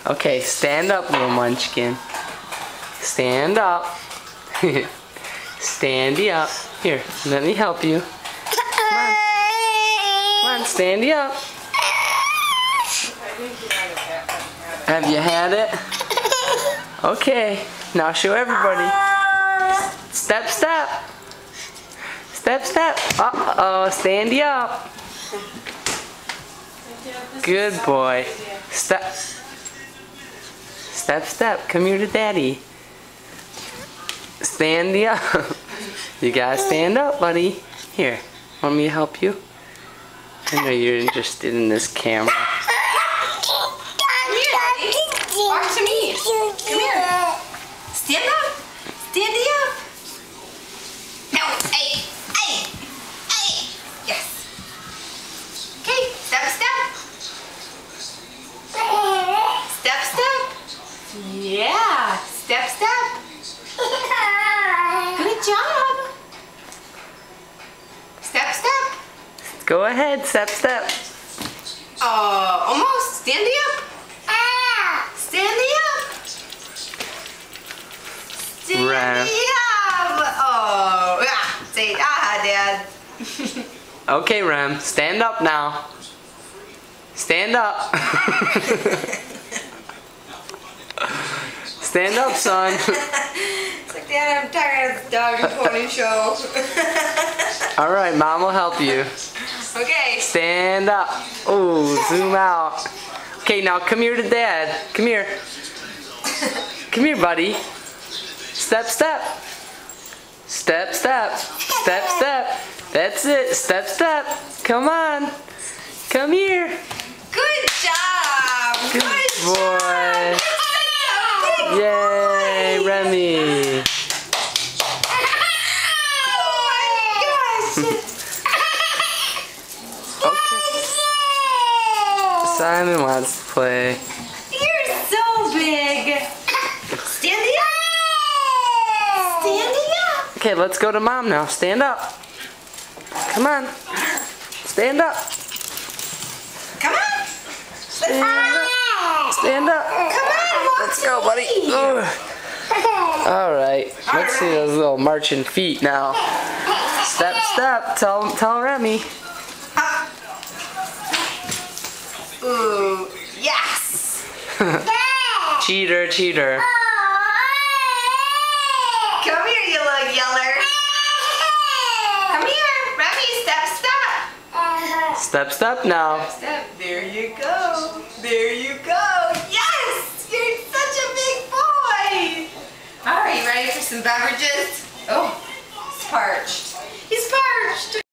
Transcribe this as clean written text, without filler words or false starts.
Okay, stand up, little munchkin. Stand up. Standy up. Here, let me help you. Come on. Come on, standy up. Have you had it? Okay, now show everybody. Step, step. Step, step. Uh-oh, standy up. Good boy. Step. Step, step. Come here to daddy. Standy up. You gotta stand up, buddy. Here, want me to help you? I know you're interested in this camera. Walk to me. Come here. Stand up. Standy up. No. Hey. Hey. Hey. Yes. Okay. Step, step. Step, step. Yeah. Step, step. Good job. Step, step. Go ahead, step, step. Almost. Standy up. Standy up. Right. Standy up. Oh, yeah. Say Dad. Okay, Rem, stand up now. Stand up. Stand up, son. It's like, Dad, I'm tired of this dog and pony show. All right, Mom will help you. Okay. Stand up. Oh, zoom out. Okay, now come here to Dad. Come here. Come here, buddy. Step, step. Step, step. Step, step. That's it. Step, step. Come on. Come here. Good job. Good boy. Yay, Remy. Okay. Simon wants to play. You're so big. Standing up. Standing up. Okay, let's go to Mom now. Stand up. Come on. Stand up. Come on. Stand up. Stand up. Come on, walk Let's go, buddy. All right. Let's see those little marching feet now. Step, step. Tell Remy. Ooh, yes. Cheater, cheater. Come here, you little yeller. Come here, Remy. Step, step. Step, step now. Step. There you go. There you go. Yes, you're such a big boy. All right, you ready for some beverages? Oh, it's parched.